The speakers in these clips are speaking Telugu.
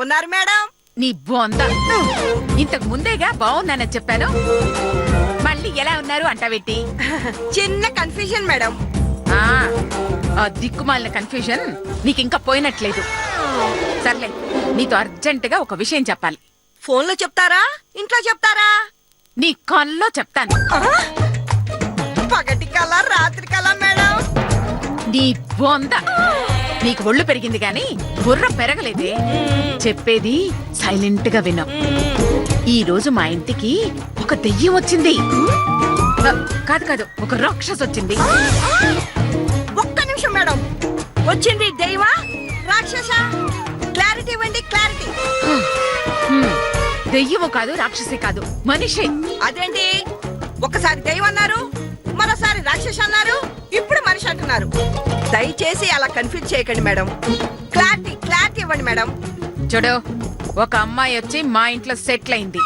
ఉన్నారు మేడం? నీ బొంద ఇంతకు ముందేగా బాగున్నానని చెప్పాను, మళ్ళీ ఎలా ఉన్నారు అంటావేట్టి? చిన్న కన్ఫ్యూజన్ మేడం. ఆ దిక్కుమాలిన కన్ఫ్యూజన్ నీకింకా పోయినట్లేదు. సర్లే, నీతో అర్జెంటుగా ఒక విషయం చెప్పాలి. ఫోన్లో చెప్తారా, ఇంట్లో చెప్తారా? నీ కల్లో చెప్తాను. పగటి కల రాత్రి కల మేడం? నీ బొంద, నీకు ఒళ్ళు పెరిగింది గాని బుర్ర పెరగలేదే. చెప్పేది సైలెంట్ గా విను. ఈ రోజు మా ఇంటికి ఒక దెయ్యం వచ్చింది. కాదు కాదు, ఒక రాక్షస్ వచ్చింది. ఒక్క నిమిషం మేడం. వచ్చింది దైవా రాక్షస? క్లారిటీ ఇవ్వండి, క్లారిటీ. దెయ్యము కాదు, రాక్షసి కాదు, మనిషి. అదేంటి, ఒకసారి దైవం అన్నారు, మరోసారి రాక్షస అన్నారు, ఇప్పుడు మనిషి అంటున్నారు. దయచేసి అలా కన్ఫ్యూజ్ చేయకండి మేడం. క్లారిటీ క్లారిటీ ఇవ్వండి మేడం. చూడు, ఒక అమ్మాయి వచ్చి మా ఇంట్లో సెటిల్ అయింది.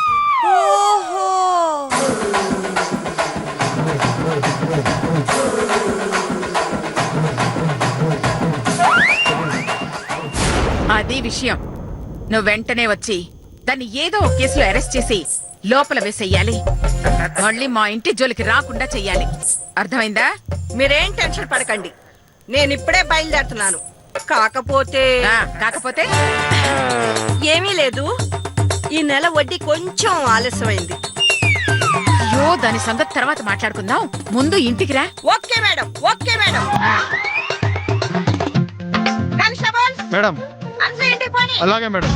ఓహో, అది విషయం. నువ్వు వెంటనే వచ్చి దాన్ని ఏదో ఒక కేసులో అరెస్ట్ చేసి లోపల వేసేయాలి. మళ్ళీ మా ఇంటి జోలికి రాకుండా చెయ్యాలి. అర్థమైందా? మీరేం టెన్షన్ పడకండి, నేను ఇప్పుడే బయలుదేరుతున్నాను. కాకపోతే కాకపోతే ఏమీ లేదు, ఈ నెల వడ్డీ కొంచెం ఆలస్యమైంది. అయ్యో, దాని సంగతి తర్వాత మాట్లాడుకుందాం. ముందు ఇంటికి రా. Okay madam, okay madam. Constable madam. అందరూ ఇంటికి పోనీ. అలాగే మేడం.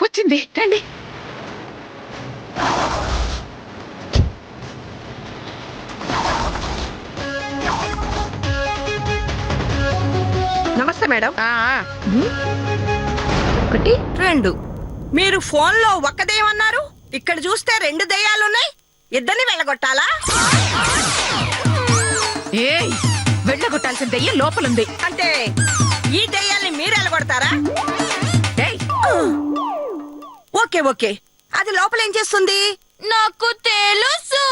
వచ్చింది, రండి. నమస్తే మేడం. ఒకటి రెండు. మీరు ఫోన్ లో ఒక్క దెయ్యం అన్నారు, ఇక్కడ చూస్తే రెండు దెయ్యాలున్నాయి. ఇద్దరిని వెళ్ళగొట్టాలా? ఏయ్, వెళ్ళగొట్టాల్సిన దెయ్యం లోపలుంది. అంటే ఈ దెయ్యాల్ని మీరు వెళ్ళగొడతారా? ఏయ్, ఓకే ఓకే, అది లోపల ఏం చేస్తుంది? నాకు తెలుసు.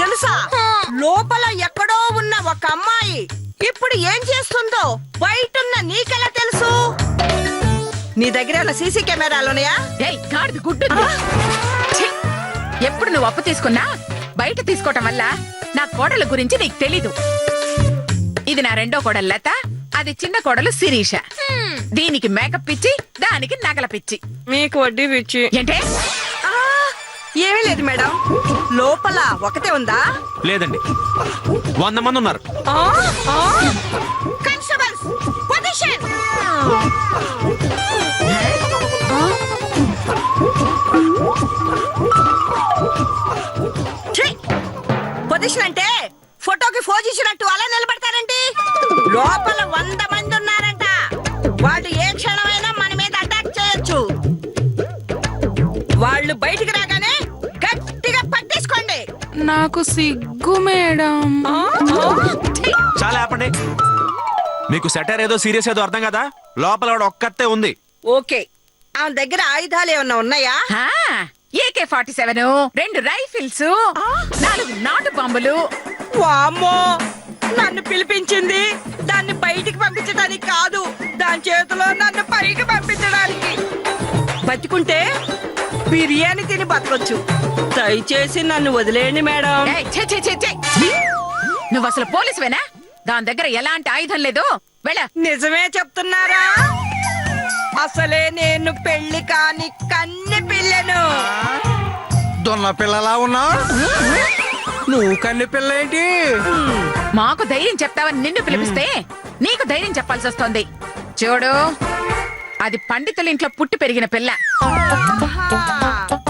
తెలుసా? లోపల ఎక్కడో ఉన్న ఒక అమ్మాయి ఇప్పుడు ఏం చేస్తుందో బయటున్న నీకెలా తెలుసు? నీ దగ్గర ఉన్న సీసీ కెమెరాలు ఉన్నాయా? ఏయ్, గాడిద గుడ్డు. ఎప్పుడు నువ్వు అప్పు తీసుకున్నా బయట తీసుకోవటం వల్ల నా కోడల గురించి నీకు తెలీదు. ఇది నా రెండో కోడలు లత, అది చిన్న కోడలు శిరీష. దీనికి మేకప్ పిచ్చి, దానికి నగల పిచ్చి. మీకు వడ్డీ పిచ్చి. ఏంటే? ఏమీ లేదు మేడం, లోపల ఒకటే ఉందా? లేదండి, 100 మంది ఉన్నారు. Constables, position. పొజిషన్ అంటే ఫోటోకి ఫోజ్ ఇచ్చినట్టు అలా నిలబడతారండి. లోపల 100 మంది ఉన్నారంట. వాళ్ళు ఏ క్షణమైనా మన మీద అటాక్ చేయొచ్చు. వాళ్ళు బయటికి రాగానే గట్టిగా పట్టేసుకోండి. నాకు సిగ్గు మేడం. చాలా ఆపండి. మీకు సెటర్ ఏదో సీరియస్ ఏదో అర్థం కదా. లోపల వాడు ఒక్కతే ఉంది. ఓకే, ఆమె దగ్గర ఆయుధాలు ఏమన్నా ఉన్నాయా? AK-47, 2 రైఫిల్స్, 4 నాటు బాంబులు. వామ్మో, నన్ను పిలిపించింది దాన్ని బయటికి పంపించడానికి కాదు, దాని చేతిలో నన్ను పైకి పంపించడానికి. బతికుంటే బిర్యానీ తిని బతకొచ్చు. దయచేసి నన్ను వదిలేయండి మేడం. ఏయ్, ఛే, ఛే, ఛే, ఛే. నువ్వు అసలు పోలీసువేనా? దాని దగ్గర ఎలాంటి ఆయుధం లేదు. వెళ్ళ. నిజమే చెప్తున్నారా? అసలే నేను పెళ్లి కాని కన్నె పిల్లను. దొన్న పిల్లలా ఉన్నా నువ్వు కన్నె పిల్ల ఏంటి? మాకు ధైర్యం చెప్తావని నిన్ను పిలిపిస్తే నీకు ధైర్యం చెప్పాల్సి వస్తోంది. చూడు, అది పండితుల ఇంట్లో పుట్టి పెరిగిన పిల్ల.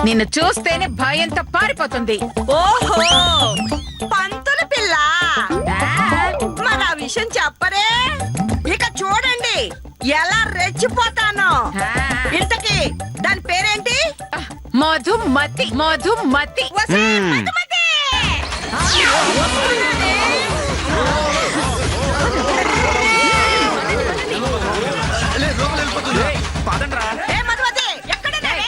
నిన్ను చూస్తేనే భయంతో పారిపోతుంది. ఓహో, పంతుల పిల్ల. మరి ఆ విషయం చెప్పరే. ఇక చూడండి ఎలా రెచ్చిపోతానో. ఇంతకీ దాని పేరేంటి? మధుమతి. మధుమతి. వసే మధుమతి. పదండ్రా. ఏ మధుమతి, ఎక్కడున్నావే?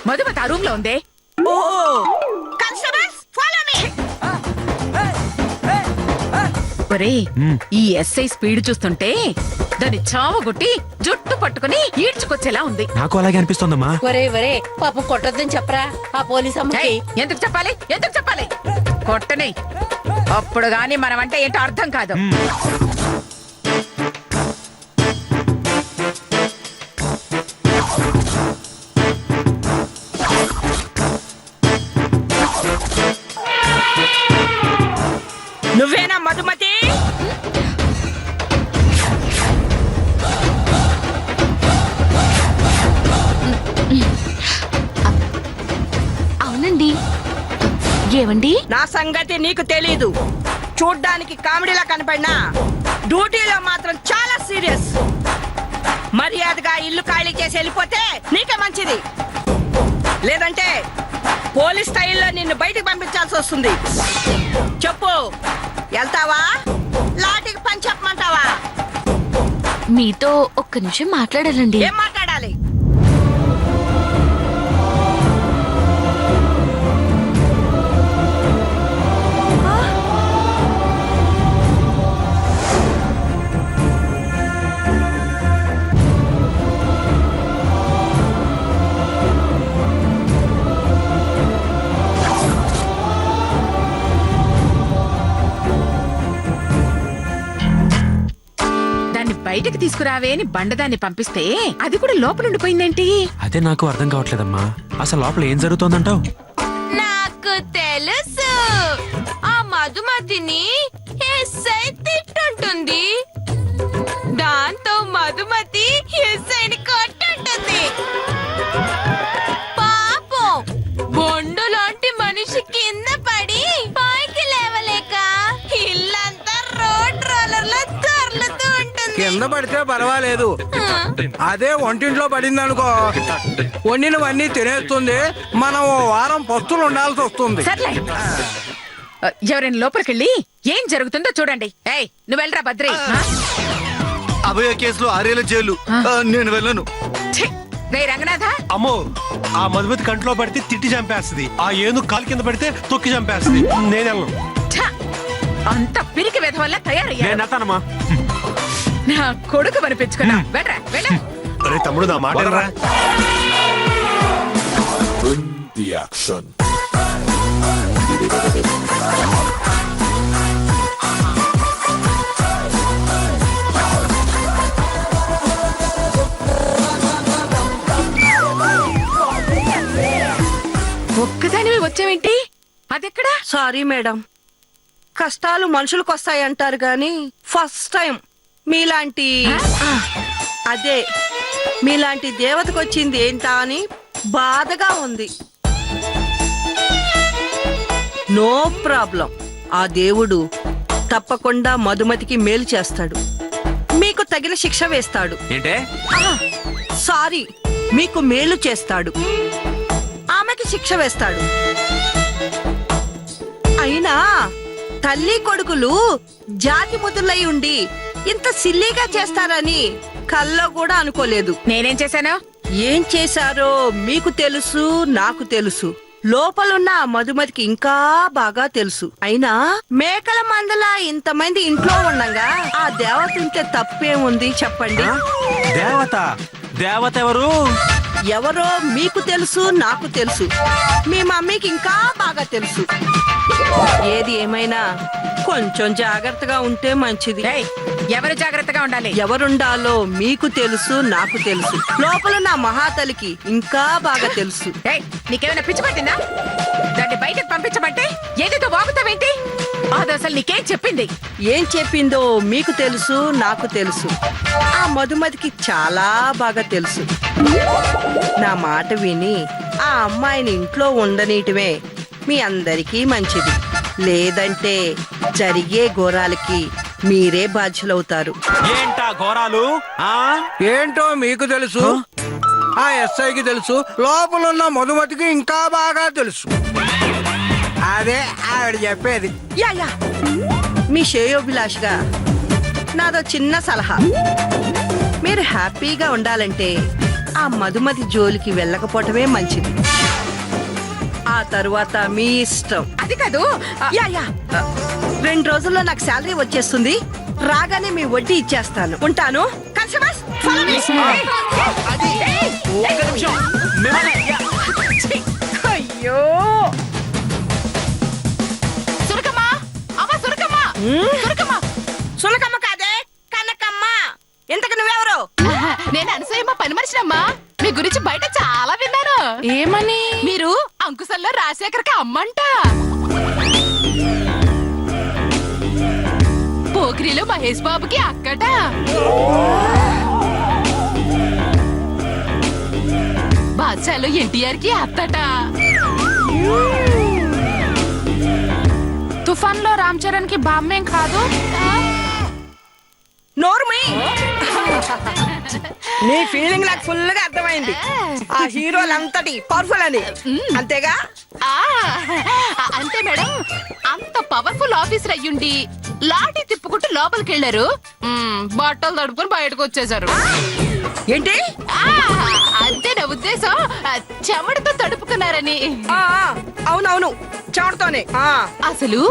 మధుమతి ఆ రూమ్ లో ఉందే. ఓ కానిస్టేబుల్స్ ఫాలో మీ. ఒరేయ్, ఈ ఎస్ఐ స్పీడ్ చూస్తుంటే దాన్ని చావగొట్టి జుట్టు పట్టుకుని ఈడ్చుకొచ్చేలా ఉంది. నాకు అలాగే అనిపిస్తోందమ్మా. ఒరే పాపం కొట్టొద్దని చెప్పరా ఆ పోలీస్ అమ్మకి. ఏయ్, ఎందుకు చెప్పాలి కొట్టని. అప్పుడు గాని మనం అంటే ఏంటో అర్థం కాదు. నువ్వేనా మధుమతి? అవునండి. ఏవండి? నా సంగతి నీకు తెలీదు. చూడ్డానికి కామెడీలా కనపడినా డ్యూటీలో మాత్రం చాలా సీరియస్. మర్యాదగా ఇల్లు ఖాళీ చేసి వెళ్ళిపోతే నీకే మంచిది. లేదంటే పోలీస్ స్టైల్లో నిన్ను బయటికి పంపించాల్సి వస్తుంది. చెప్పు, వెళ్తావా లాఠీకి పని చెప్పమంటావా? మీతో ఒక్క నిమిషం మాట్లాడాలండి. ఏం మాట్లాడాలి? దాన్ని బయటకు తీసుకురావే అని బండదాన్ని పంపిస్తే అది కూడా లోపల ఉండిపోయిందేంటి? అదే నాకు అర్థం కావట్లేదమ్మా. అసలు లోపల ఏం జరుగుతోందంటావు? నాకు తెలుసు. ఆ మధుమతిని ఎస్ఐ తిట్టుంటుంది. దాంతో మధుమతి ఎస్ఐని కొట్టుంటుంది. పాపం బొండు లాంటి మనిషి కింద పడి పైకి లేవలేక ఇల్లంతా రోడ్ రోలర్లో దొర్లుతూ ఉంటుంది. కింద పడితే పర్వాలేదు, అదే వంటింట్లో పడింది అనుకో, వండినవన్నీ తినేస్తుంది. మనం ఓ వారం పస్తులు ఉండాల్సి వస్తుంది. సర్లే, ఎవరైనా లోపలికెళ్ళి ఏం జరుగుతుందో చూడండి. ఏయ్, నువ్వు వెళ్ళరా బద్రి. అభయ కేసులో 6 ఏళ్ల జైలు. నేను వెళ్ళను. ఛీ, రేయ్ రంగనాథ, అమ్మో, ఆ మధుమతి కంట్లో పడితే తిట్టి చంపేస్తుంది. ఆ ఏనుగు కాలు కింద పడితే తొక్కి చంపేస్తుంది. నేనెళ్ళను. ఛ, అంత పిరికి వెధ వల్ల తయారయ్యా. నేను వెళ్తానమ్మా. నా కొడుకు అనిపించుకున్నా. వెళ్ళరా వెళ్ళ. అరే తమ్ముడు, నా మాట వినరా? The action. ఒక్కదానివి వచ్చావేంటి? అదెక్కడా? సారీ మేడం, కష్టాలు మనుషులకు వస్తాయంటారు గాని ఫస్ట్ టైం మీలాంటి అదే మీలాంటి దేవతకు వచ్చింది ఏంటా అని బాధగా ఉంది. నో ప్రాబ్లం, ఆ దేవుడు తప్పకుండా మధుమతికి మేలు చేస్తాడు. మీకు తగిన శిక్ష వేస్తాడు. ఏంటే? సారీ, మీకు మేలు చేస్తాడు. ఆమెకి శిక్ష వేస్తాడు. అయినా తల్లి కొడుకులు జాతి ముద్దులై ఉండి ఇంత సిల్లీగా చేస్తారని కల్లో కూడా అనుకోలేదు. నేనేం చేశాను? ఏం చేశారో మీకు తెలుసు, నాకు తెలుసు. లోపలున్న ఆ మధుమతికి ఇంకా బాగా తెలుసు. అయినా మేకల మందలా ఇంతమంది ఇంట్లో ఉండగా ఆ దేవత ఉంటే తప్పేముంది చెప్పండి? దేవత? దేవత ఎవరు? ఎవరో మీకు తెలుసు, నాకు తెలుసు, మీ మమ్మీకి ఇంకా బాగా తెలుసు. ఏది ఏమైనా కొంచెం జాగ్రత్తగా ఉంటే మంచిది. ఏయ్, ఎవరు జాగ్రత్తగా ఉండాలి? ఎవరుండాలో మీకు తెలుసు, నాకు తెలుసు. లోపల నా మహాతలికి ఇంకా బాగా తెలుసు. ఏయ్, నీకేమైనా పిచ్చి పట్టిందా? దాన్ని బయటకు పంపించమంటే ఏదేదో వాగుతావేంటి? అది అసలు నీకేం చెప్పింది? ఏం చెప్పిందో మీకు తెలుసు, నాకు తెలుసు. ఆ మధుమతికి చాలా బాగా తెలుసు. నా మాట విని ఆ అమ్మాయిని ఇంట్లో ఉండనీయటమే మీ అందరికీ మంచిది. లేదంటే జరిగే ఘోరాలకి మీరే బాధ్యులవుతారు. ఏంటా ఘోరాలు? ఏంటో మీకు తెలుసు, ఆ ఎస్ఐకి తెలుసు, లోపలున్న మధుమతికి ఇంకా బాగా తెలుసు. అదే ఆవిడ చెప్పేది. యా యా, మీ శ్రేయోభిలాష్గా నాదో చిన్న సలహా. మీరు హ్యాపీగా ఉండాలంటే ఆ మధుమతి జోలికి వెళ్ళకపోవటమే మంచిది. తరువాత మీ ఇష్టం. అది కాదు యా 2 రోజుల్లో నాకు శాలరీ వచ్చేస్తుంది. రాగానే మీ వడ్డీ ఇచ్చేస్తాను. ఉంటాను. Customers follow me. ఒక్క నిమిషం అయ్యో సురకమ్మా అమ్మ సురకమ్మా సురకమ్మా సులకమ్మ కాదే కనకమ్మ. ఇంతకు నువ్వెవరు? నేను అనసూయమ్మ పని మనిషినమ్మా. మీ గురించి బయట చాలా విన్నాను. ఏమని? మీరు అంకుశంలో రాజశేఖర్కి అమ్మంట. పోకిరిలో మహేష్ బాబుకి అక్కట. బాద్షాలో ఎన్టీఆర్ కి అత్తట. తుఫాన్ లో రామ్ చరణ్ కి బామ్మేం కాదు. నోర్మి. నీ ఫీలింగ్ నాకు ఫుల్ గా అర్థమైంది. ఆ హీరోలంతటి పవర్ఫుల్ అని. అంతేగా? ఆ, అంతే మేడం. అంత పవర్ఫుల్ ఆఫీసర్ అయ్యుండి లాఠీ తిప్పుకుంటూ లోపలికి వెళ్ళారు. బట్టలు తడుపుకొని బయటకు వచ్చేసారు. ఏంటి? అంతే నా ఉద్దేశం. చెమటతో తడుపుకున్నారని. అవునవును చెమటతోనే. అసలు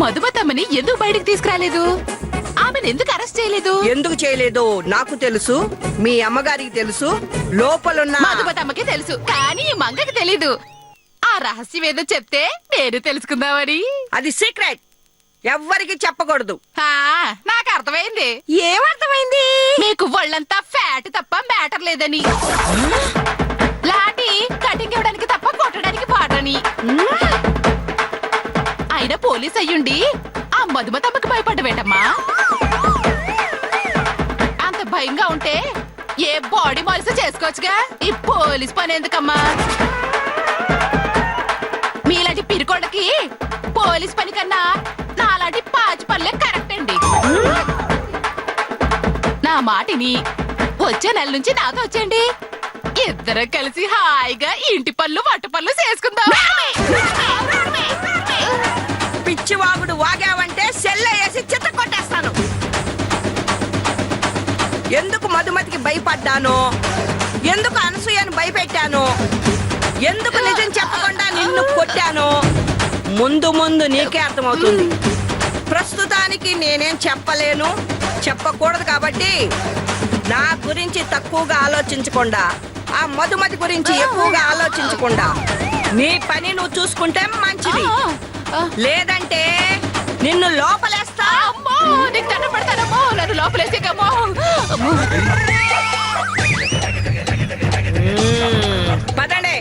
మధుమతమ్మని ఎందుకు బయటకు తీసుకురాలేదు? ఆమెను ఎందుకు అరెస్ట్ చేయలేదు? ఎందుకు చేయలేదో నాకు తెలుసు, మీ అమ్మగారికి తెలుసు, లోపలున్న మధుమతమ్మకి తెలుసు, కానీ ఈ మంగకి తెలీదు. ఆ రహస్యం ఏదో చెప్తే నేను తెలుసుకుందామని. అది సీక్రెట్. ఎవ్వరికి చెప్పకూడదు. నాకు అర్థమైంది. ఏమర్థమైంది? మీకు ఒళ్ళంతా ఫ్యాట్ తప్ప మ్యాటర్ లేదని. లాఠీ కటింగ్ ఇవ్వడానికి తప్ప కొట్టడానికి పాటని. అయినా పోలీస్ అయ్యుండి ఆ మధుమతమ్మకి భయపడ్డవేటమ్మా. అంత భయంగా ఉంటే ఏ బాడీ మాలిస చేసుకోవచ్చుగా. ఈ పోలీస్ పని ఎందుకమ్మా? మీలాంటి పిరికొండకి పోలీస్ పని కన్నా నాలాంటి పాచి పనులే కరెక్ట్ అండి. నా మాటిని వచ్చే నెల నుంచి నాతో వచ్చేయండి. ఇద్దరం కలిసి హాయిగా ఇంటి పనులు వంట పనులు చేసుకుందాం. పిచ్చి వాగుడు వాగావంటే సెల్ల వేసి చిత్త కొట్టేస్తాను. ఎందుకు మధుమతికి భయపడ్డాను, ఎందుకు అనసూయను భయపెట్టాను, ఎందుకు నిజం చెప్పకుండా నిన్ను కొట్టాను, ముందు ముందు నీకే అర్థమవుతుంది. ప్రస్తుతానికి నేనేం చెప్పలేను, చెప్పకూడదు. కాబట్టి నా గురించి తక్కువగా ఆలోచించకుండా, ఆ మధుమతి గురించి ఎక్కువగా ఆలోచించకుండా నీ పని నువ్వు చూసుకుంటే మంచిది. లేదంటే నిన్ను లోపలేస్తా. అమ్మో, నీకు దండం పెడతానమ్మో, నన్ను లోపలేసేకమ్మో. పదండి.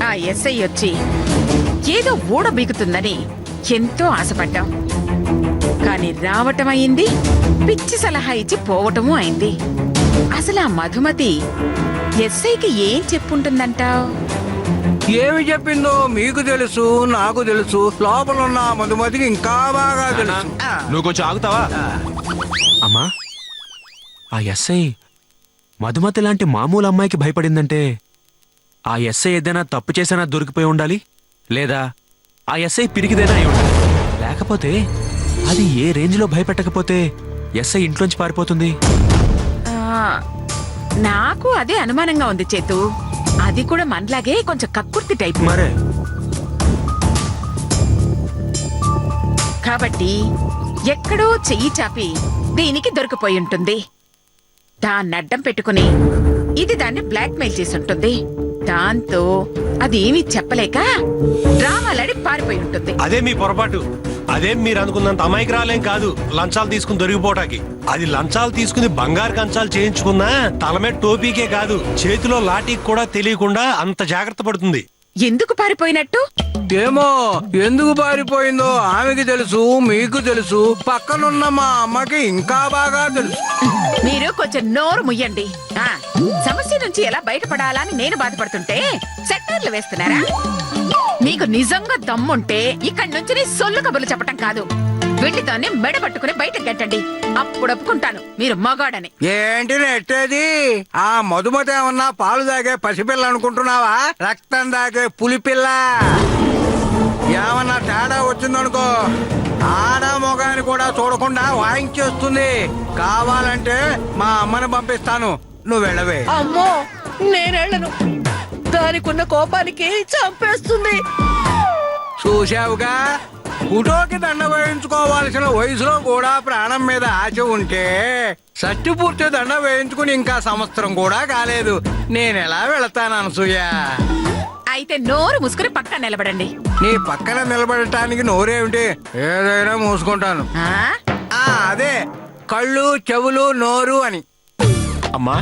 ఆ ఎస్ఐ వచ్చి ఏదో ఊడబీగుతుందని ఎంతో ఆశపడ్డాం. కానీ రావటం అయింది, పిచ్చి సలహా ఇచ్చి పోవటము అయింది. అసలు ఆ మధుమతి ఎస్ఐకి ఏం చెప్పుంటుందంటావ్? ఏమి చెప్పిందో మీకు తెలుసు, నాకు తెలుసు, లోపలున్న మధుమతికి ఇంకా బాగా తెలుసు. నువ్వు కొంచెం ఆగుతావా? అమ్మా, ఆ ఎస్ఐ మధుమతి లాంటి మామూలు అమ్మాయికి భయపడిందంటే ఆ ఎస్ఐ ఏదైనా తప్పు చేసినా దొరికిపోయి ఉండాలి, లేదా ఆ ఎస్ఐ పిరిగిదైనా అయి ఉండాలి. లేకపోతే అది ఏ రేంజ్ లో భయపెట్టకపోతే ఎస్ఐ ఇంట్లోంచి పారిపోతుంది. నాకు అదే అనుమానంగా ఉంది చేతు. అది కూడా మనలాగే కొంచెం కక్కుర్తి టైప్. మరే కాబట్టి ఎక్కడో చెయ్యి చాపి దీనికి దొరికిపోయి ఉంటుంది. దాన్ని అడ్డం పెట్టుకుని ఇది దాన్ని బ్లాక్ మెయిల్ చేసి ఉంటుంది. దాంతో అదేమీ చెప్పలేక డ్రామాలాడి పారిపోయి ఉంటుంది. అదే మీ పొరపాటు. అదేం మీరు అనుకున్నంత అమాయకురాలేం కాదు లంచాలు తీసుకుని దొరికిపోటాకి. అది లంచాలు తీసుకుని బంగారు కంచాలు చేయించుకున్నా తలమే టోపీకే కాదు, చేతిలో లాఠీకి కూడా తెలియకుండా అంత జాగ్రత్త పడుతుంది. ఎందుకు పారిపోయినట్టు? ఏమో ఎందుకు పారిపోయిందో ఆమెకి తెలుసు, మీకు తెలుసు, పక్కనున్న మా అమ్మకి ఇంకా బాగా తెలుసు. మీరు కొంచెం నోరు ముయ్యండి. సమస్య నుంచి ఎలా బయటపడాలని నేను బాధపడుతుంటే సెక్టార్లు వేస్తున్నారా? మీకు నిజంగా దమ్ముంటే ఇక్కడి నుంచి సొల్లు కబుర్లు చెప్పటం కాదు, వెళ్ళితోనే మెడ పట్టుకుని బయటకు గెట్టండి. అప్పుడు ఒప్పుకుంటాను మీరు మగాడని. ఏంటి నెట్టేది? ఆ మధుమతి ఏమన్నా పాలు తాగే పసిపిల్ల అనుకుంటున్నావా? రక్తం తాగే పులిపిల్ల. ఏమన్నా తేడా వచ్చిందనుకో ఆడ మొగాని కూడా చూడకుండా వాయించేస్తుంది. కావాలంటే మా అమ్మని పంపిస్తాను, నువ్వు వెళ్ళవే. అమ్మో నేనెళ్ళను, దానికున్న కోపానికి చంపేస్తుంది. చూశావుగా, ఫోటోకి దండ వేయించుకోవాల్సిన వయసులో కూడా ప్రాణం మీద ఆశ ఉంటే సత్యపూర్తి దండ వేయించుకుని ఇంకా సంవత్సరం కూడా కాలేదు. నేనెలా వెళతాను అనసూయ? అయితే నోరు ముసుకుని పక్కన నిలబడండి. నీ పక్కన నిలబడటానికి నోరేమిటి, ఏదైనా మూసుకుంటాను. ఆ? అదే కళ్ళు చెవులు నోరు అని. అమ్మా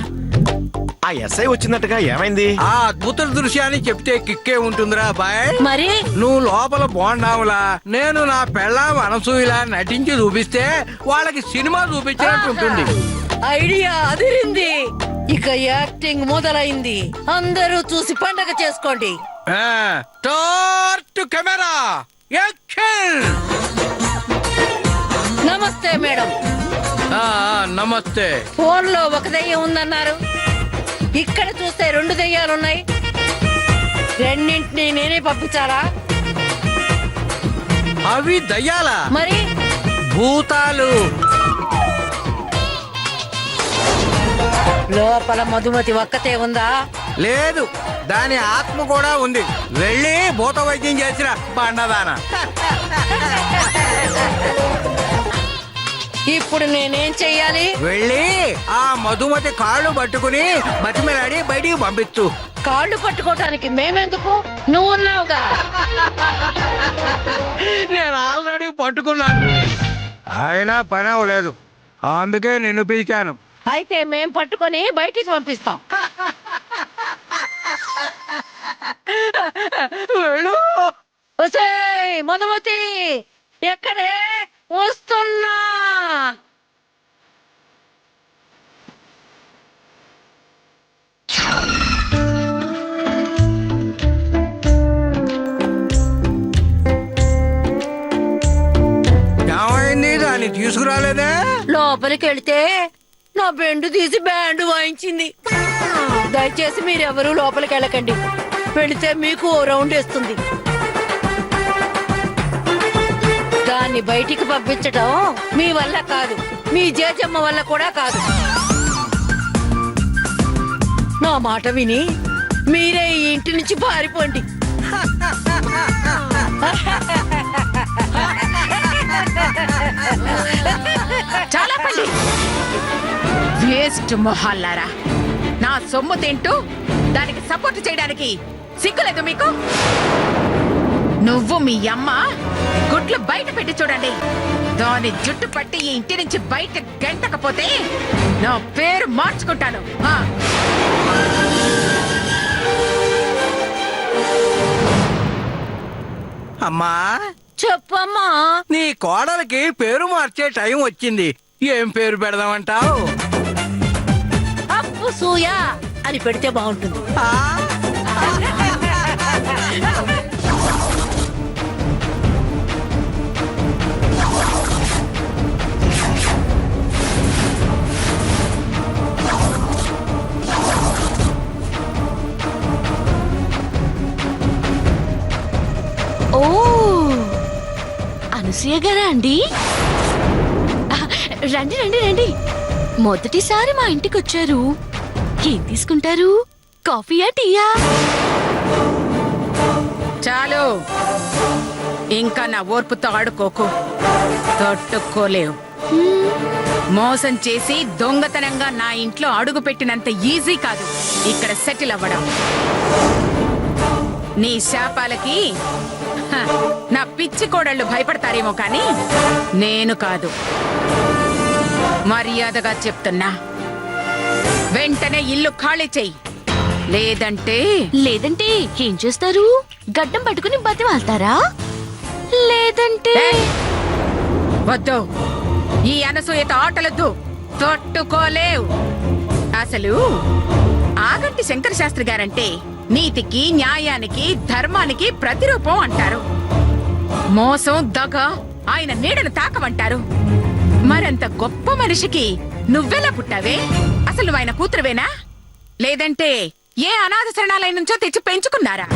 ఆ ఎస్ఐ వచ్చిందట్టుగా ఏమైంది? ఆ అద్భుత దృశ్యాన్ని చెప్తే కిక్కే ఉంటుందిరా బాయ్. మరి నువ్వు లోపల బోండావులా, నేను నా పెళ్ళాం అనసూయలా నటించి చూపిస్తే వాళ్ళకి సినిమా చూపించినట్టు ఉంటుంది. ఐడియా అదిరింది. ఇక యాక్టింగ్ మొదలైంది. అందరూ చూసి పండగ చేసుకోండి. Start camera action. నమస్తే మేడం. నమస్తే. ఫోన్ లో ఒక దెయ్యం ఉందన్నారు, ఇక్కడ చూస్తే 2 దెయ్యాలున్నాయి. రెండింటినీ నేనే పంపించాలా? అవి దయ్యాలా? మరి భూతాలు. లోపల మధుమతి ఒక్కతే ఉందా? లేదు, దాని ఆత్మ కూడా ఉంది. వెళ్ళి భూత వైద్యం చేసిరా బండదాన. ఇప్పుడు నేనేం చెయ్యాలి? వెళ్ళి ఆ మధుమతి కాళ్ళు పట్టుకుని బతిమలాడి బయటికి పంపించు. కాళ్ళు పట్టుకోవటానికి మేమెందుకు? నువ్వు ఉన్నావుగా. నేను ఆల్రెడీ పట్టుకున్నాను, అయినా పని అవ్వలేదు. అందుకే నిన్ను పిలిచాను. అయితే మేం పట్టుకొని బయటికి పంపిస్తాం. వెళ్ళు. ఒసేయ్ మధుమతి, ఎక్కడే? వస్తున్నా. ఏమైంది, దాన్ని తీసుకురాలేదే? లోపలికి వెళితే నా బెండు తీసి బ్యాండ్ వాయించింది. దయచేసి మీరెవరూ లోపలికి వెళ్ళకండి. వెళితే మీకు ఓ రౌండ్ వేస్తుంది. దాన్ని బయటికి పంపించటం మీ వల్ల కాదు, మీ జేజమ్మ వల్ల కూడా కాదు. నా మాట విని మీరే ఈ ఇంటి నుంచి పారిపోండి. చాలా పండి వేస్ట్ మొహాలారా. నా సొమ్ము తింటూ దానికి సపోర్ట్ చేయడానికి సిగ్గులేదు మీకు? నువ్వు మీ అమ్మ గుడ్లు బయట పెట్టి చూడండి. దాని జుట్టు పట్టి ఈ ఇంటి నుంచి బయట గంటకపోతే నా పేరు మార్చుకుంటాను. అమ్మా, చెప్పమ్మా. నీ కోడలికి పేరు మార్చే టైం వచ్చింది. ఏం పేరు పెడదామంటావు? అప్పు సూయ అని పెడితే బాగుంటుంది. ఓ అనసూయ గారా అండి? రండి రండి రండి. మొదటిసారి మా ఇంటికి వచ్చారు. ఏం తీసుకుంటారు? కాఫీయా టీయా? చాలు, ఇంకా నా ఓర్పుతో ఆడుకోకు. తట్టుకోలేవు. మోసం చేసి దొంగతనంగా నా ఇంట్లో అడుగు పెట్టినంత ఈజీ కాదు ఇక్కడ సెటిల్ అవ్వడం. నీ శాపాలకి నా పిచ్చి కోడళ్ళు భయపడతారేమో కానీ నేను కాదు. మర్యాదగా చెప్తున్నా, వెంటనే ఇల్లు ఖాళీ చెయ్యి. లేదంటే ఏం చేస్తారు? గడ్డం పట్టుకుని బతిమాలతారా? లేదంటే వద్దు, ఈ అనసూయత ఆటలొద్దు. తట్టుకోలేవు. అసలు ఆగంటి శంకర శాస్త్రి గారంటే నీతికి, న్యాయానికి, ధర్మానికి ప్రతిరూపం అంటారు. మోసం, దగ ఆయన నీడను తాకమంటారు. మరంత గొప్ప మనిషికి నువ్వెలా పుట్టావే? అసలు నువ్వు ఆయన కూతురువేనా? లేదంటే ఏ అనాథ శరణాలయం నుంచో తెచ్చి పెంచుకున్నారా?